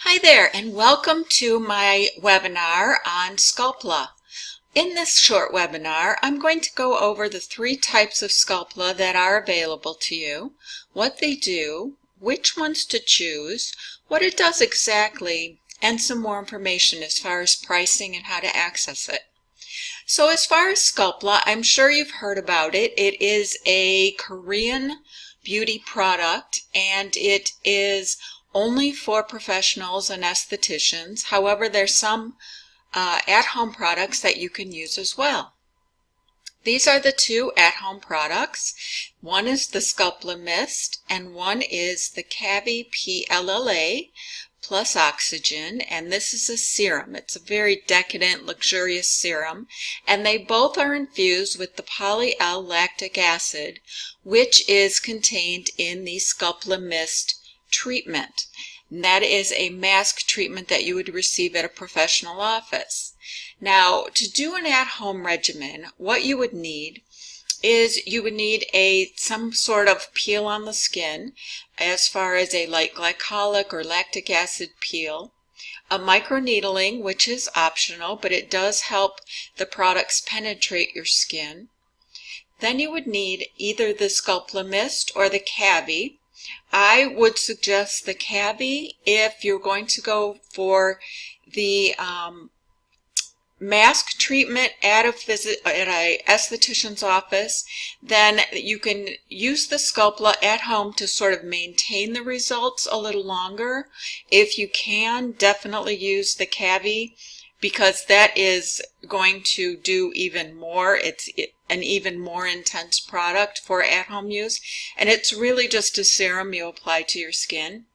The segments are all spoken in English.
Hi there, and welcome to my webinar on SCULPLLA. In this short webinar, I'm going to go over the three types of SCULPLLA that are available to you, what they do, which ones to choose, what it does exactly, and some more information as far as pricing and how to access it. So as far as SCULPLLA, I'm sure you've heard about it. It is a Korean beauty product, and it is only for professionals and estheticians. However, there's some at-home products that you can use as well. These are the two at-home products. One is the SCULPLLA Mist, and one is the CAVIPLLA plus Oxygen, and this is a serum. It's a very decadent, luxurious serum, and they both are infused with the poly-L-lactic acid, which is contained in the SCULPLLA Mist treatment. And that is a mask treatment that you would receive at a professional office. Now, to do an at-home regimen, what you would need is you would need some sort of peel on the skin, as far as a light glycolic or lactic acid peel, a microneedling, which is optional, but it does help the products penetrate your skin. Then you would need either the SCULPLLA Mist or the Cavi. I would suggest the Cavi if you're going to go for the mask treatment at a esthetician's office. Then you can use the SCULPLLA at home to sort of maintain the results a little longer. If you can, definitely use the Cavi, because that is going to do even more. It's an even more intense product for at-home use, and it's really just a serum you apply to your skin.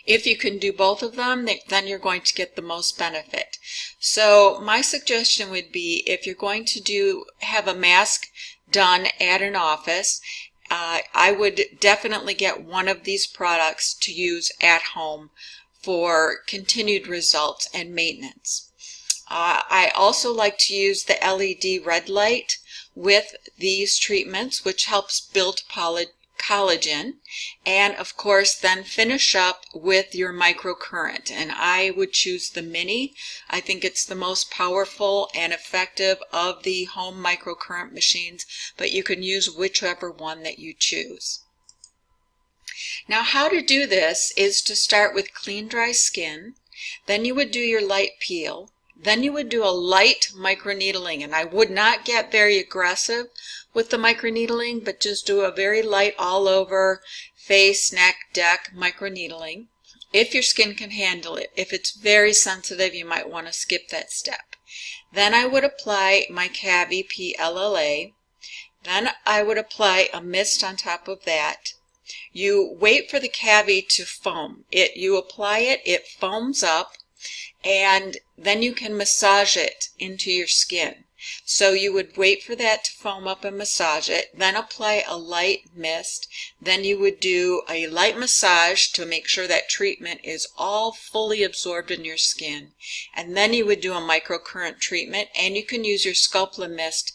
If you can do both of them, then you're going to get the most benefit. So my suggestion would be, if you're going to have a mask done at an office, I would definitely get one of these products to use at home for continued results and maintenance. I also like to use the LED red light with these treatments, which helps build collagen, and of course then finish up with your microcurrent, and I would choose the mini. I think it's the most powerful and effective of the home microcurrent machines, but you can use whichever one that you choose. Now, how to do this is to start with clean, dry skin. Then you would do your light peel. Then you would do a light microneedling, and I would not get very aggressive with the microneedling, but just do a very light all over face, neck, neck microneedling, if your skin can handle it. If it's very sensitive, you might want to skip that step. Then I would apply my CAVIPLLA. Then I would apply a mist on top of that. You wait for the Cavi to foam. You apply it, it foams up, and then you can massage it into your skin. So you would wait for that to foam up and massage it, then apply a light mist, then you would do a light massage to make sure that treatment is all fully absorbed in your skin, and then you would do a microcurrent treatment, and you can use your SCULPLLA Mist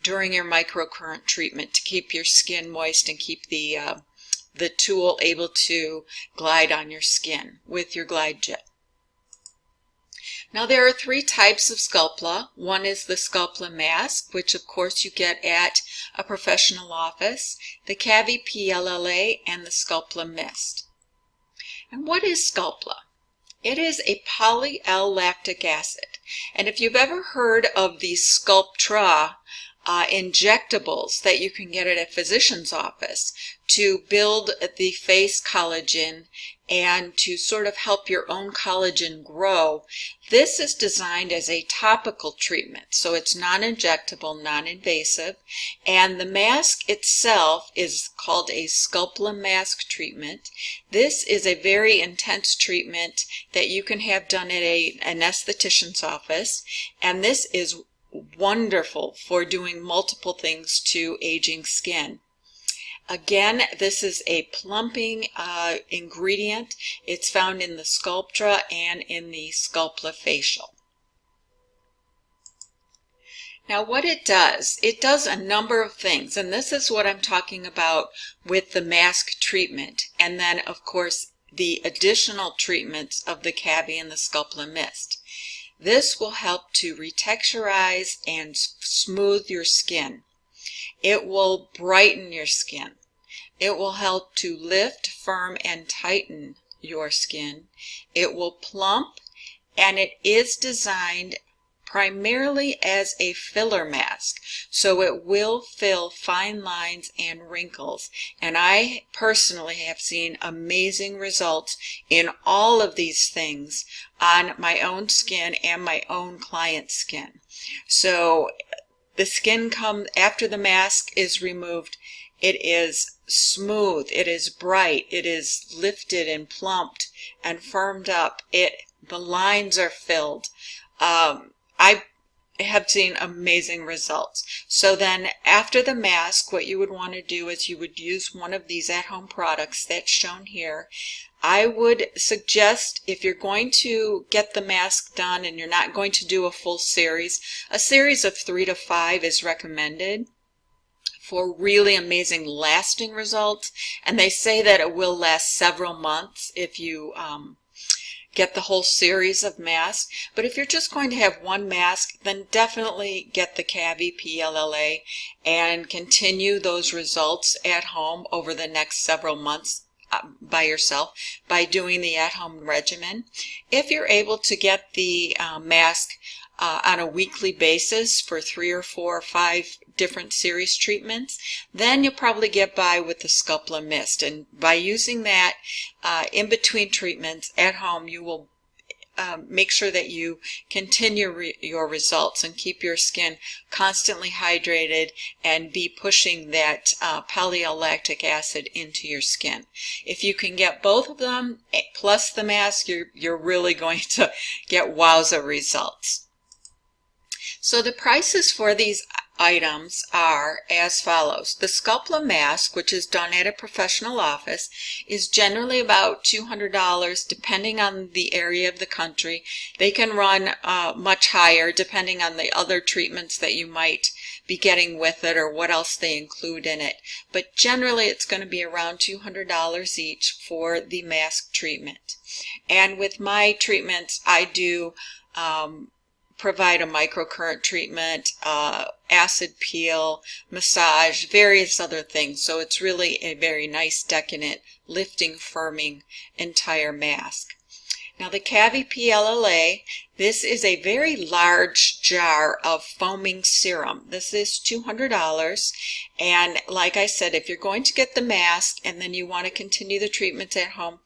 during your microcurrent treatment to keep your skin moist and keep the tool able to glide on your skin with your glide jet. Now, there are three types of SCULPLLA. One is the SCULPLLA Mask, which of course you get at a professional office, the CAVIPLLA, and the SCULPLLA Mist. And what is SCULPLLA? It is a poly-L-lactic acid. And if you've ever heard of the SCULPTRA injectables that you can get at a physician's office to build the face collagen and to sort of help your own collagen grow, this is designed as a topical treatment, so it's non-injectable, non-invasive, and the mask itself is called a SCULPLLA mask treatment. This is a very intense treatment that you can have done at an esthetician's office, and this is wonderful for doing multiple things to aging skin. Again, this is a plumping ingredient. It's found in the SCULPTRA and in the SCULPLLA facial. Now, what it does a number of things, and this is what I'm talking about with the mask treatment, and then of course the additional treatments of the Cavi and the SCULPLLA Mist. This will help to retexturize and smooth your skin. It will brighten your skin. It will help to lift, firm, and tighten your skin. It will plump, and it is designed primarily as a filler mask, so it will fill fine lines and wrinkles. And I personally have seen amazing results in all of these things on my own skin and my own client's skin. So the skin comes after the mask is removed. It is smooth, it is bright, it is lifted and plumped and firmed up. The lines are filled. I have seen amazing results. So then after the mask, what you would want to do is you would use one of these at-home products that's shown here. I would suggest, if you're going to get the mask done and you're not going to do a full series, a series of 3 to 5 is recommended for really amazing lasting results. And they say that it will last several months if you get the whole series of masks. But if you're just going to have one mask, then definitely get the CAVIPLLA and continue those results at home over the next several months by yourself by doing the at-home regimen. If you're able to get the mask on a weekly basis for 3 or 4 or 5 different series treatments, then you'll probably get by with the SCULPLLA Mist. And by using that in between treatments at home, you will make sure that you continue your results and keep your skin constantly hydrated and be pushing that polylactic acid into your skin. If you can get both of them plus the mask, you're really going to get wowza results. So the prices for these items are as follows. The SCULPLLA mask, which is done at a professional office, is generally about $200 depending on the area of the country. They can run much higher depending on the other treatments that you might be getting with it or what else they include in it. But generally it's going to be around $200 each for the mask treatment. And with my treatments, I do provide a microcurrent treatment, acid peel, massage, various other things. So it's really a very nice, decadent, lifting, firming entire mask. Now the CAVIPLLA, this is a very large jar of foaming serum. This is $200. And like I said, if you're going to get the mask and then you want to continue the treatments at home,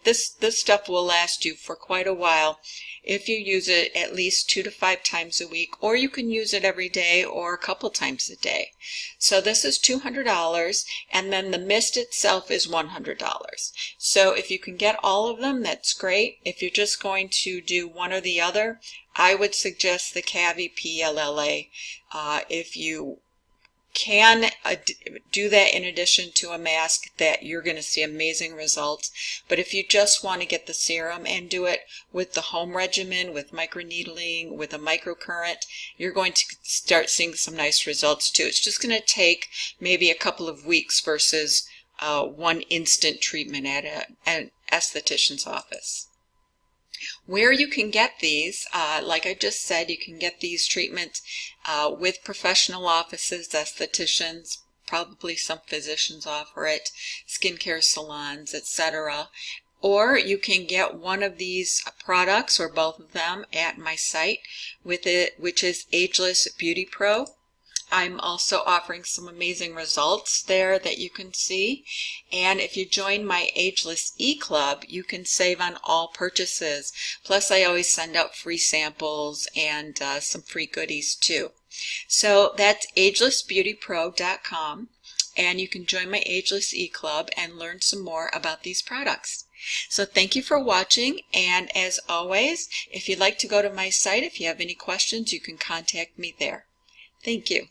this stuff will last you for quite a while if you use it at least 2 to 5 times a week, or you can use it every day or a couple times a day. So this is $200, and then the mist itself is $100. So if you can get all of them, that's great. If you're just going to do one or the other, I would suggest the CAVIPLLA. If you can do that in addition to a mask, that you're going to see amazing results. But if you just want to get the serum and do it with the home regimen, with microneedling, with a microcurrent, you're going to start seeing some nice results too. It's just going to take maybe a couple of weeks versus one instant treatment at an esthetician's office. Where you can get these, like I just said, you can get these treatments with professional offices, estheticians, probably some physicians offer it, skincare salons, etc. Or you can get one of these products or both of them at my site with it, which is Ageless Beauty Pro. I'm also offering some amazing results there that you can see. And if you join my Ageless E-Club, you can save on all purchases. Plus, I always send out free samples and some free goodies too. So that's agelessbeautypro.com, and you can join my Ageless E-Club and learn some more about these products. So thank you for watching, and as always, if you'd like to go to my site, if you have any questions, you can contact me there. Thank you.